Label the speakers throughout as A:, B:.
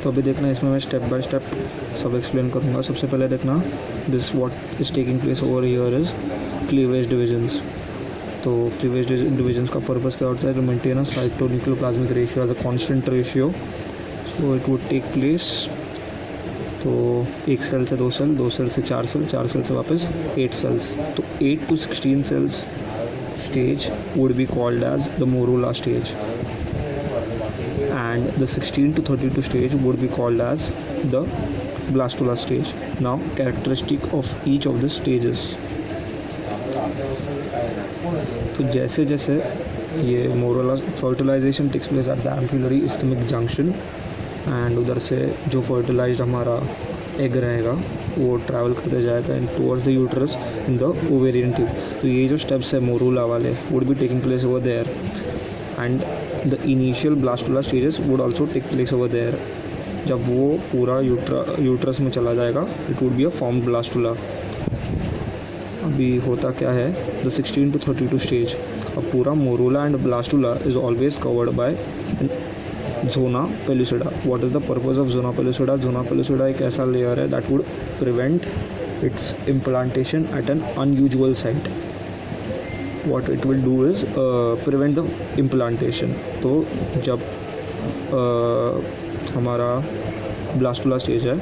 A: तो अभी देखना इसमें मैं स्टेप बाय स्टेप सब एक्सप्लेन करूँगा। सबसे पहले देखना this what is taking place over here is cleavage divisions. तो क्लीवेज डिविजन्स का पर्पस क्या होता है? To maintain a cytonucleoplasmic ratio as a constant ratio. So it would take place, तो एक सेल से 2 सेल, 2 सेल से 4 सेल, 4 सेल से वापस 8 सेल्स। तो 8 to 16 cells stage would be called as the morula stage, and the 16 to 32 stage would be called as the blastula stage. Now characteristic of each of the stages. तो जैसे जैसे ये morula fertilisation takes place at the ampullary isthmic junction, and उधर से जो fertilised हमारा egg रहेगा वो ट्रैवल करते जाएगा in towards the uterus in the ovarian tube. तो ये जो स्टेप्स है मोरूला वाले would be taking place over there, and the initial blastula stages would also take place over there. जब वो पूरा यूट्रस में चला जाएगा it would be a form blastula. अभी होता क्या है, द 16 to 32 स्टेज, अब पूरा morula and blastula is always covered by zona pellucida. What is the purpose of zona pellucida? Zona pellucida एक ऐसा लेयर है that would prevent its implantation at an unusual site. What it will do is prevent the implantation. तो जब हमारा blastula stage है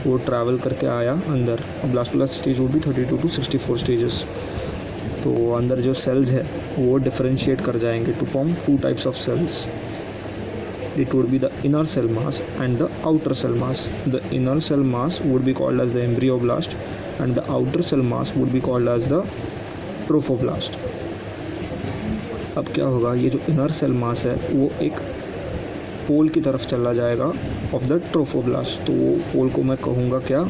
A: वो travel करके आया अंदर, blastula stage would be 32 to 64 stages. तो अंदर जो सेल्स है वो डिफरेंशिएट कर जाएंगे to form 2 types of cells. It would be the inner cell mass and the outer cell mass. The inner cell mass would be called as the embryoblast and the outer cell mass would be called as the trophoblast. अब क्या होगा, ये जो inner cell मास है वो एक pole की तरफ चला जाएगा ऑफ द ट्रोफोब्लास्ट. तो वो पोल को मैं कहूँगा क्या,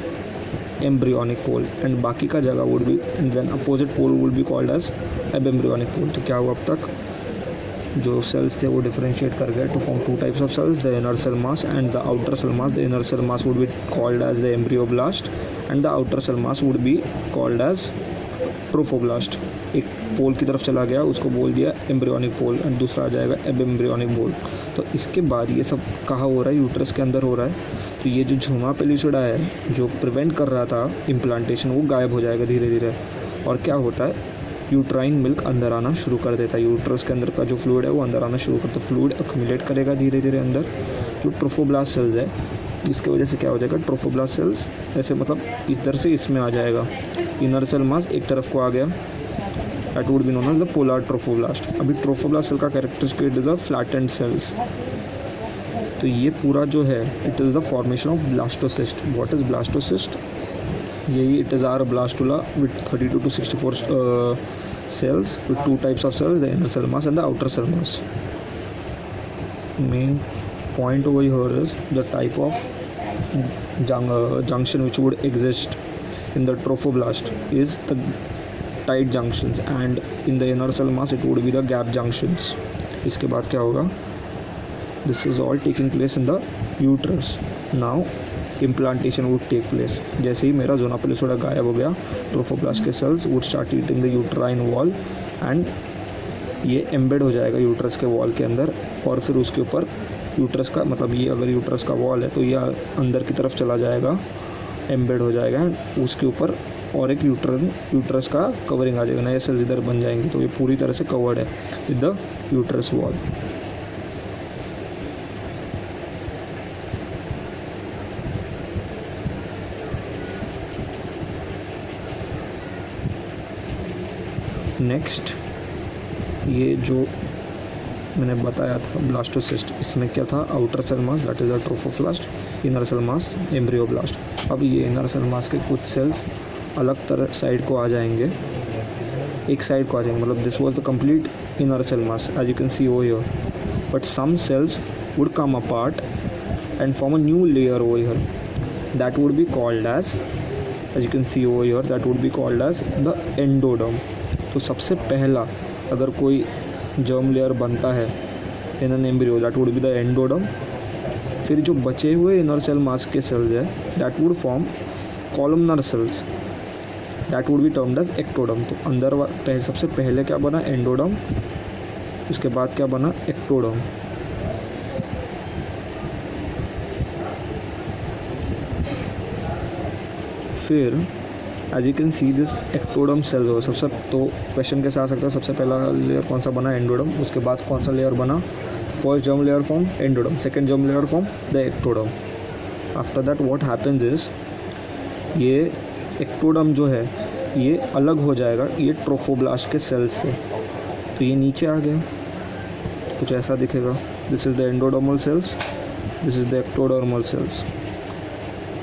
A: एम्ब्रियोनिक पोल, एंड बाकी का जगह would be and then opposite pole would be called as abembryonic pole. तो क्या हुआ, अब तक जो सेल्स थे वो डिफरेंशिएट कर गए to form 2 types of cells, the inner cell mass and the outer cell mass. The inner cell mass would be called as the embryoblast and the outer cell mass would be called as trophoblast. एक pole की तरफ चला गया, उसको बोल दिया embryonic pole, and दूसरा आ जाएगा अब एम्ब्रियोनिक पोल. तो इसके बाद ये सब कहाँ हो रहा है, यूट्रस के अंदर हो रहा है. तो ये जो झुमा पेलिसुडा है जो प्रिवेंट कर रहा था इम्प्लांटेशन, वो गायब हो जाएगा धीरे धीरे. और क्या होता है, यूट्राइन मिल्क अंदर आना शुरू कर देता है. यूट्रस के अंदर का जो फ्लूइड है वो अंदर आना शुरू करता है. फ्लूइड अक्यूमुलेट करेगा धीरे धीरे अंदर. जो ट्रोफोब्लास्ट सेल्स है इसके वजह से क्या हो जाएगा, ट्रोफोब्लास्ट सेल्स ऐसे मतलब इधर से इसमें आ जाएगा. इनर सेल मास एक तरफ को आ गया, that would be known as the polar trophoblast. अभी ट्रोफोब्लास्ट सेल का characteristic is the flattened cells. तो ये पूरा जो है it is the formation of blastocyst. What is blastocyst, यही it is or blastula with 32 to 64 cells with 2 types of cells, the inner cell mass and the outer cell mass. Main point over here is the type of junction which would exist in the trophoblast is the tight junctions, and in the inner cell mass it would be the gap junctions. इसके बाद क्या होगा, this is all taking place in the uterus. Now implantation would take place. जैसे ही मेरा जोना पेलिसुडा गायब हो गया, ट्रोफोब्लास्ट के cells would start eating the uterine wall, and ये एम्बेड हो जाएगा यूट्रस के वॉल के अंदर. और फिर उसके ऊपर यूट्रस का मतलब ये अगर यूट्रस का वॉल है तो ये अंदर की तरफ चला जाएगा, एम्बेड हो जाएगा, एंड उसके ऊपर और एक यूट्रस का कवरिंग आ जाएगा, नए सेल्स इधर बन जाएंगे. तो ये पूरी तरह से कवर्ड है with the uterus wall. Next, ये जो मैंने बताया था ब्लास्टोसिस्ट, इसमें क्या था, outer cell mass that is a trophoblast, inner cell mass embryoblast. अब ये इनर सेल मास के कुछ सेल्स अलग तरह साइड को आ जाएंगे, एक साइड को आ जाएंगे, मतलब this was the complete inner cell mass as you can see over here. But some cells would come apart and form a new layer over here, that would be called as you can see over here, that would be called as the endoderm. तो सबसे पहला अगर कोई germ layer बनता है in an embryo, that would be the endoderm. फिर जो बचे हुए इनर सेल मास के सेल्स है that would form columnar cells, that would be termed as ectoderm. तो अंदर सबसे पहले क्या बना, एंडोडर्म, उसके बाद क्या बना, एक्टोडर्म. फिर as you can see this ectoderm cells हो सबसे, तो क्वेश्चन कैसे आ सकता है, सबसे पहला लेयर कौन सा बना, एंडोडर्म, उसके बाद कौन सा लेयर बना, first germ layer form endoderm, second germ layer form the ectoderm. After that what happens is ये एक्टोडर्म जो है ये अलग हो जाएगा ये ट्रोफोब्लास्ट के सेल्स से. तो ये नीचे आ गया, कुछ ऐसा दिखेगा. This is the endodermal cells, this is the ectodermal cells,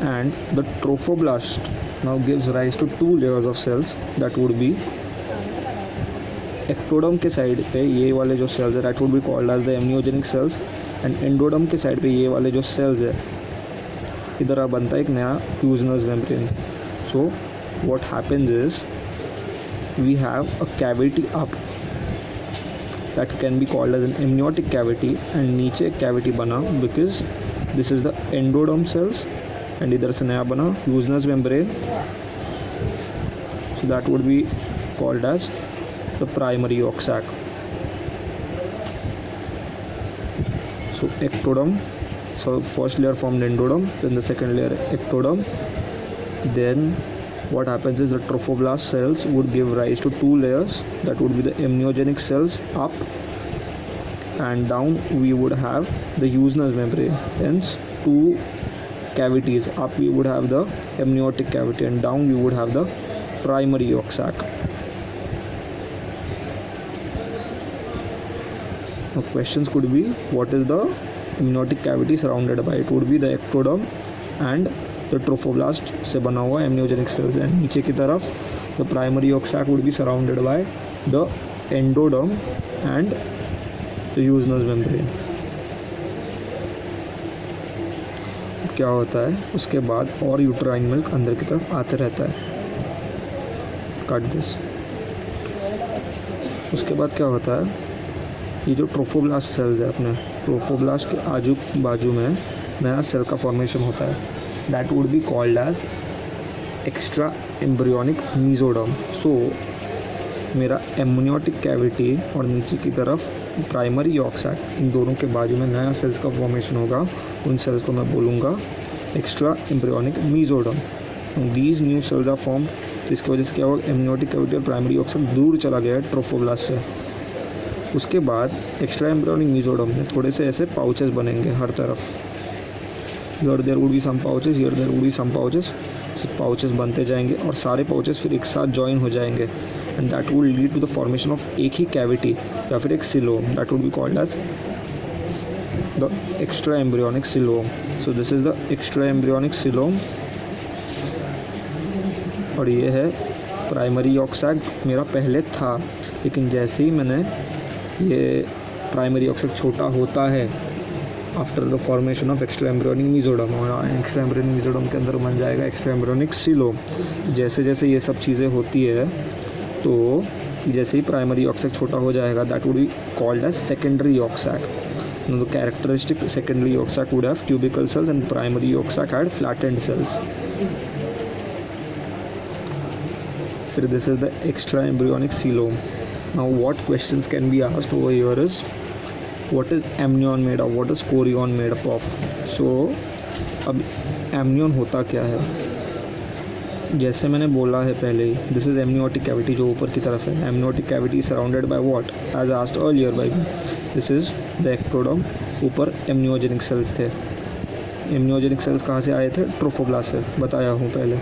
A: and the trophoblast now gives rise to two layers of cells. That would be ectoderm के साइड पे ये वाले जो सेल्स है that would be called as the amniogenic cells, and endoderm के side पे ये वाले जो सेल्स है इधर अब बनता है एक नया Heuser's membrane. So what happens is we have a cavity up that can be called as an amniotic cavity, and नीचे एक cavity बना because this is the endoderm cells, and इधर से नया बना यूजनस membrane, so that would be called as the primary yolk sac. So ectoderm, so first layer formed endoderm, then the second layer ectoderm, then what happens is the trophoblast cells would give rise to two layers, that would be the amniogenic cells up, and down we would have the यूजनस membrane. Hence two cavities, up we would have the amniotic cavity and down we would have the primary yolk sac. Now questions could be, what is the amniotic cavity surrounded by? It would be the ectoderm and the trophoblast से बना हुआ amniogenic cells, and नीचे की तरफ the primary yolk sac would be surrounded by the endoderm and the यूजनस membrane. क्या होता है उसके बाद और यूट्राइन मिल्क अंदर की तरफ आते रहता है. Cut this. उसके बाद क्या होता है, ये जो ट्रोफोब्लास्ट सेल्स है अपने ट्रोफोब्लास्ट के आजू बाजू में नया सेल का फॉर्मेशन होता है. That would be called as extra embryonic mesoderm. So मेरा एमनियोटिक कैविटी और नीचे की तरफ प्राइमरी यॉक सैक, इन दोनों के बाजू में नया सेल्स का फॉर्मेशन होगा. उन सेल्स को मैं बोलूँगा extra embryonic mesoderm. These new cells are form. तो इसकी वजह से क्या होगा, एमनियोटिक कैविटी और प्राइमरी यॉक सैक दूर चला गया है ट्रोफोब्लास्ट से. उसके बाद एक्स्ट्रा एम्ब्रियोनिक मीजोडर्म में थोड़े से ऐसे पाउचेस बनेंगे हर तरफ. Here there would be some pouches, here there would be some pouches. Pouches बनते जाएंगे और सारे पाउचेस फिर एक साथ ज्वाइन हो जाएंगे, and that would lead to the formation of एक ही कैविटी या फिर एक coelom. That would be called as the extra embryonic coelom. So this is the extra embryonic coelom, और ये है प्राइमरी यॉक सैक. मेरा पहले था, लेकिन जैसे ही मैंने ये प्राइमरी यॉक सैक छोटा होता है after the formation of extra embryonic mesoderm, और एक्स्ट्रा एम्ब्रियोनिक मीजोडर्म के अंदर बन जाएगा एक्स्ट्रा एम्ब्रियोनिक सिलोम. जैसे जैसे ये सब चीज़ें होती है तो जैसे ही प्राइमरी यॉक सैक छोटा हो जाएगा that would be called as secondary yolk sac. The characteristic secondary yolk sac would have cubical cells and primary yolk sac had flattened cells. फिर this is the extra embryonic coelom. Now what questions can be asked over here is, what is amnion made of, what is chorion made up of. So अब amnion होता क्या है, जैसे मैंने बोला है पहले ही, दिस इज एमनियोटिक कैविटी जो ऊपर की तरफ है. Amniotic cavity surrounded by what, as asked earlier by me. This is the ectoderm. ऊपर एमनियोजेनिक सेल्स थे. एमनियोजेनिक सेल्स कहाँ से आए थे, ट्रोफोब्लास्ट से, बताया हूँ पहले.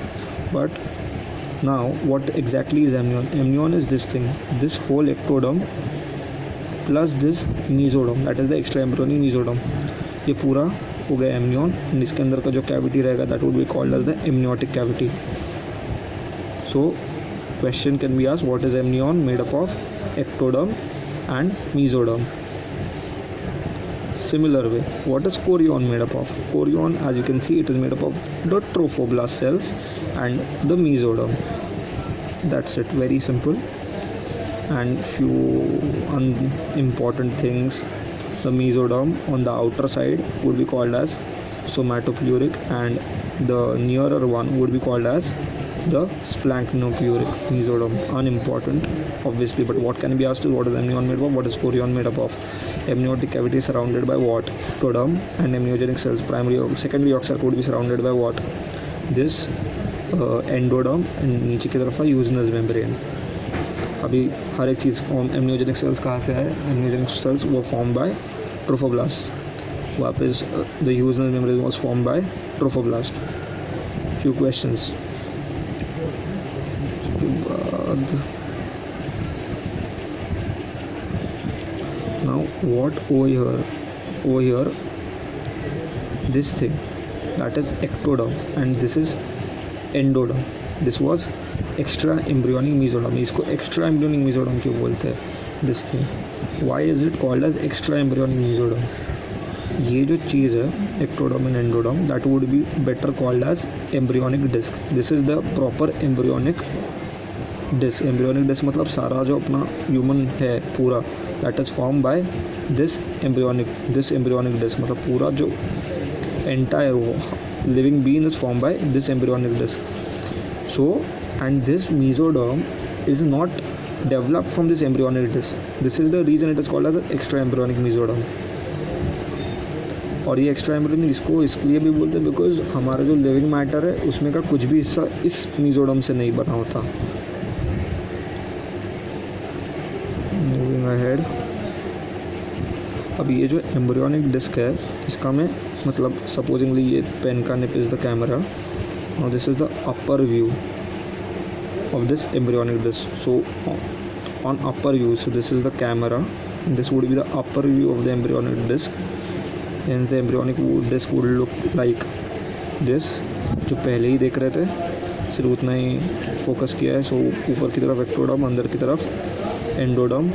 A: But now what exactly is amnion. Amnion is this thing, this whole ectoderm plus this mesoderm, that is the extra embryonic mesoderm. ये पूरा हो गया एमनियन, एंड इसके अंदर का जो कैविटी रहेगा that would be called as the amniotic cavity. So question can be asked, what is amnion made up of, ectoderm and mesoderm. Similar way, what is chorion made up of? Chorion, as you can see, it is made up of the trophoblast cells and the mesoderm. That's it, very simple. And few unimportant things. The mesoderm on the outer side would be called as somatopluric, and the nearer one would be called as the splanchnopluric mesoderm. Unimportant, obviously, but what can be asked is, what is amnion made of, what is chorion made up of? Amniotic cavity is surrounded by what? Ectoderm and amniogenic cells. Primary or secondary yolk sac would be surrounded by what? This endoderm and नीचे की तरफ था यूजनस membrane. अभी हर एक चीज़ एम्नियोजेनिक sales कहाँ से आए? Amniogenic cells वो फॉर्म बाय ट्रोफोब्लास्ट. वापस the Heuser's membrane was form by trophoblast. Few questions. उसके बाद now what over here this thing that is ectoderm and this is endoderm. This was extra embryonic mesoderm. इसको extra embryonic mesoderm क्यों बोलते हैं? This thing, why is it called as extra embryonic mesoderm? ये जो चीज़ है ectoderm and endoderm that would be better called as embryonic disc. This is the proper embryonic disc. embryonic disc मतलब सारा जो अपना ह्यूमन है पूरा that is formed by this embryonic disc. मतलब पूरा जो entire living being is formed by this embryonic disc. So and this mesoderm is not developed from this embryonic disc. This is the reason it is called as extra embryonic mesoderm. और ये extra embryonic इसको इसलिए भी बोलते हैं because हमारा जो living matter है उसमें का कुछ भी हिस्सा इस मीजोडर्म से नहीं बना होता. Moving ahead. अब ये जो एम्ब्रियोनिक डिस्क है इसका मैं मतलब सपोजिंगली ये पेन का निप इज़ द कैमरा और this is the upper view of this embryonic disc. So on upper view, so this is the camera, this would be the upper view of the embryonic disc and the embryonic disc would look like this. जो पहले ही देख रहे थे सिर्फ उतना ही focus किया है. सो ऊपर की तरफ एक्टोडर्म, अंदर की तरफ एंडोडर्म.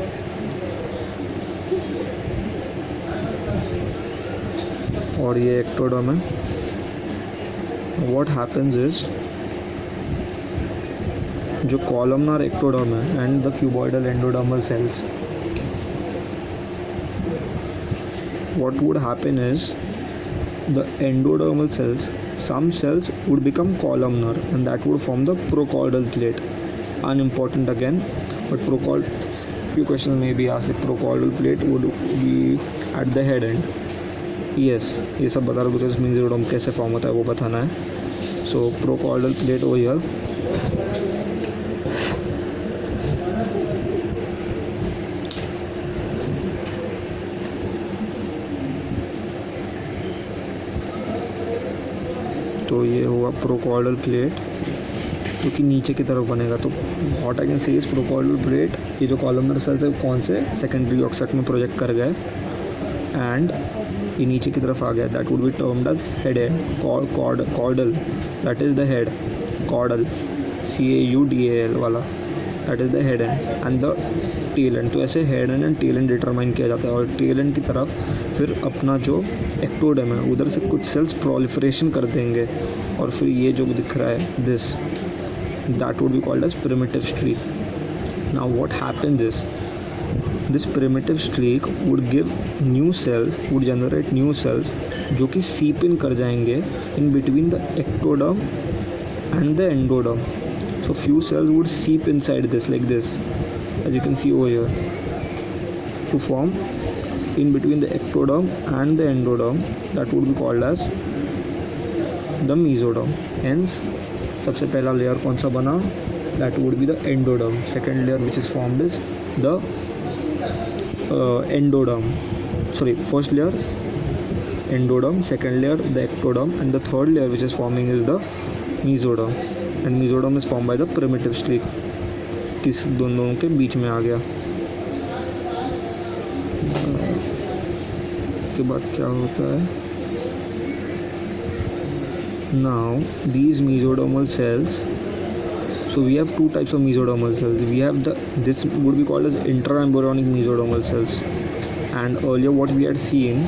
A: और ये एक्टोडर्म है. व्हाट हैपेंस इज जो कॉलमनर एक्टोडर्म है and the cuboidal endodermal cells, what would happen is the endodermal cells, some cells would become columnar and that would form the procaudal plate. Unimportant again, but few questions may be asked like procaudal plate would be at the head end. Yes, ये सब बता रहा हूँ because mesoderm कैसे form होता है वो बताना है. So procaudal plate over here. तो ये हुआ प्रोकॉर्डल प्लेट जो कि नीचे की तरफ बनेगा. तो what I can say is prochordal plate, ये जो कॉलमनर सेल्स है कौन से सेकेंडरी ऑक्सेट में प्रोजेक्ट कर गए एंड ये नीचे की तरफ आ गया. That would be termed as head and caudal. That is the head. Caudal CAUDAL वाला, that is the head and the tail end. तो ऐसे head and tail end determine किया जाता है. और टेल एंड की तरफ फिर अपना जो एक्टोडर्म है उधर से कुछ सेल्स प्रोलिफरेशन कर देंगे और फिर ये जो दिख रहा है this, that would be called as primitive streak. Now what happens is this primitive streak would give new cells, would generate new cells जो कि सीप इन कर जाएंगे in between the ectoderm and the endoderm. So few cells would seep inside this like this, as you can see over here, to form in between the ectoderm and the endoderm. That would be called as the mesoderm. Hence सबसे पहला layer कौन सा बना? That would be the endoderm. Second layer which is formed is the endoderm. Sorry, first layer endoderm, second layer the ectoderm, and the third layer which is forming is the mesoderm. And mesoderm is form by the primitive streak. किस दोनों के बीच में आ गया. के बाद क्या होता है? Now these mesodermal cells, so we have two types of mesodermal cells. We have this would be called as intraembryonic mesodermal cells, and earlier what we had seen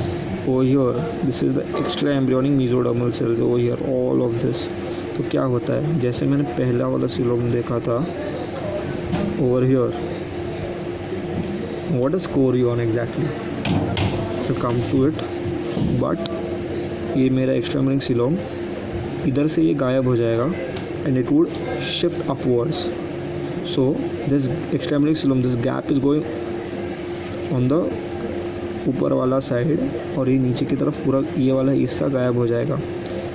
A: over here, this is the extraembryonic mesodermal cells over here, all of this. तो क्या होता है, जैसे मैंने पहला वाला coelom देखा था over here, what is chorion exactly to come to it. But ये मेरा एक्स्ट्राएम्ब्रियोनिक सिलोम इधर से ये गायब हो जाएगा and it would shift upwards. So this extraembryonic coelom, this gap is going on the ऊपर वाला साइड और ये नीचे की तरफ पूरा ये वाला हिस्सा गायब हो जाएगा.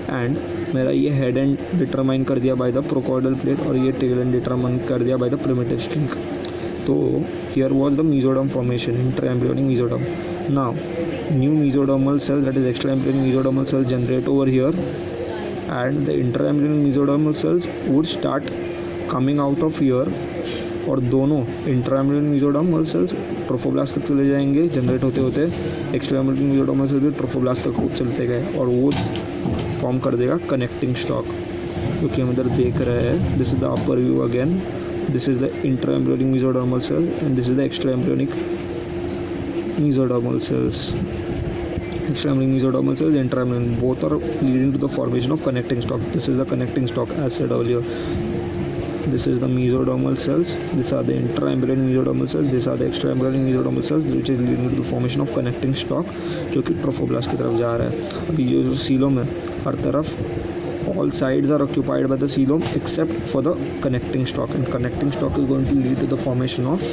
A: एंड मेरा ये हेड एंड डिटरमाइन कर दिया बाय द प्रोकॉर्डल प्लेट और ये टेल एंड डिटरमाइन कर दिया बाय द प्रिमिटिव स्ट्रिंग. तो here was the mesoderm formation, intraembryonic mesoderm. Now new mesodermal cells, that is extraembryonic mesodermal cells, generate over here, and the intraembryonic mesodermal cells would start coming out of here. और दोनों intraembryonic mesodermal sales trophoblast तक चले जाएंगे generate होते होते. एक्स्ट्राएम्ब्रियोनिक mesodermal sales भी trophoblast तक चलते गए और वो फॉर्म कर देगा कनेक्टिंग स्टॉक, जो कि हम इधर देख रहे हैं. This is the upper view again. This is the intraembryonic mesodermal cell and this is the extraembryonic mesodermal cells. Extraembryonic mesodermal cells, intraembryonic, both are leading to the formation of connecting stalk. This is the connecting stalk as said earlier. This is the mesodermal cells. These are the intraembryonic mesodermal cells. These are the extraembryonic mesodermal cells, which is leading to the formation of connecting stalk, जो कि trophoblast की तरफ जा रहा है. अभी ये जो सीलोम है हर तरफ all sides are occupied by the coelom except for the connecting stalk, and connecting stalk is going to lead to the formation of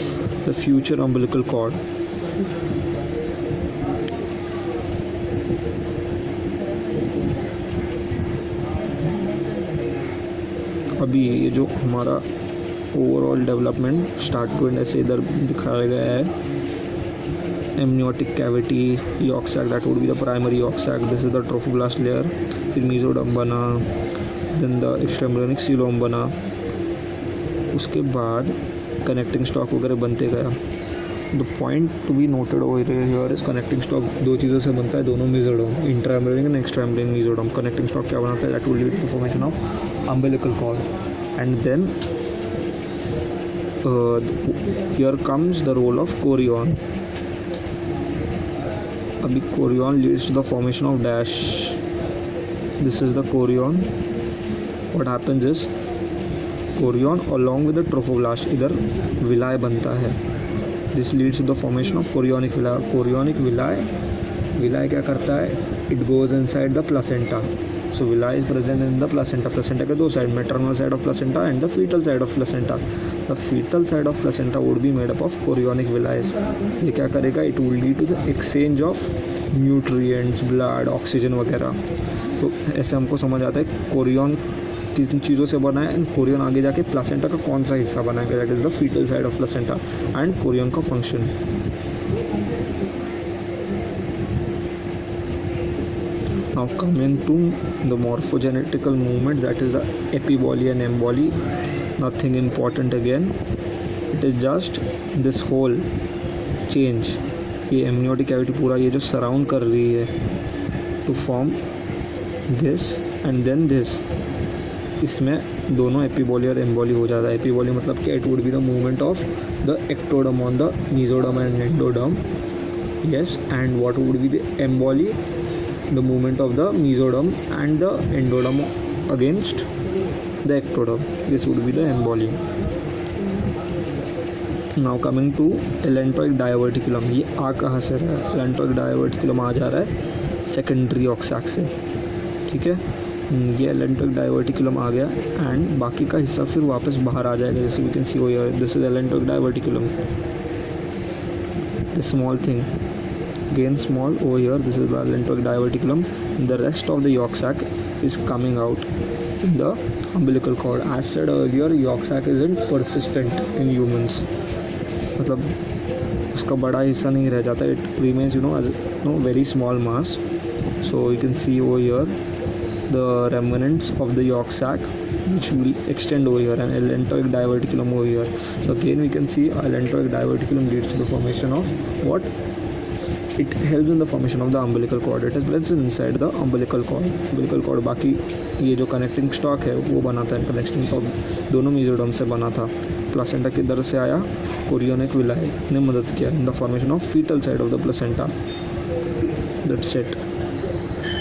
A: the future umbilical cord. अभी ये जो हमारा overall development start to end ऐसे इधर दिखाया गया है. amniotic cavity, yolk sac, that would be the primary yolk sac. This is the trophoblast layer. फिर mesoderm बना, then the extraembryonic coelom बना, उसके बाद connecting stalk वगैरह बनते गया. The point to be noted over here is connecting stalk दो चीज़ों से बनता है, दोनों mesoderm, intraembryonic and extraembryonic mesoderm. Connecting stalk क्या बनाता है? That will lead to the formation of umbilical cord. And then here comes the role of chorion. अभी chorion leads to the formation of dash. This is the chorion. What happens is chorion along with the trophoblast इधर विलाय बनता है. This leads to the formation of chorionic villi. Chorionic villi क्या करता है? It goes inside the placenta. So villi is present in the placenta. Placenta के दो side, maternal side of placenta and the fetal side of placenta. The fetal side of placenta would be made up of chorionic villi. ये क्या करेगा? It will lead to the exchange of nutrients, blood, oxygen वगैरह. तो ऐसे हमको समझ आता है कोरियन किन चीज़ों से बना है. कोरियन आगे जाके प्लासेंटा का कौन सा हिस्सा बनाएगा? That is the fetal side of placenta and chorion का function. Now coming to the morphogenetical movements, that is the epiboly and emboli. Nothing important again. It is just this whole change. ये amniotic cavity पूरा ये जो surround कर रही है to form this and then this. इसमें दोनों एपिबॉली और एम्बॉली हो जाता है. एपिबॉली मतलब कि it would be the movement of the ectoderm on the mesoderm and endoderm. Yes. And what would be the emboly? The movement of the mesoderm and the endoderm against the ectoderm. This would be the emboli. Now coming to allantoic diverticulum. ये आ कहाँ से रहा है? allantoic diverticulum आ जा रहा है secondary ऑक्सैक से. ठीक है, ये allantoic diverticulum आ गया एंड बाकी का हिस्सा फिर वापस बाहर आ जाएगा. जैसे we can see here, this is allantoic diverticulum. This small thing, again small over here, this is the allantoic diverticulum. The rest of the yolk sac is coming out in the umbilical cord. As said earlier, yolk sac isn't persistent in humans. मतलब उसका बड़ा हिस्सा नहीं रह जाता. It remains as very small mass. So you can see over here the remnants of the yolk sac which will extend over here, and allantoic diverticulum over here. So again we can see allantoic diverticulum leads to the formation of what? It helps in the formation of the umbilical cord. It is present inside the umbilical cord. Umbilical cord बाकी ये जो connecting stalk है वो बनाता है. connecting stalk दोनों mesoderm से बना था. प्लासेंटा किधर से आया? कोरियोनिक विलाई ने मदद किया in the formation of fetal side of the placenta. That's it.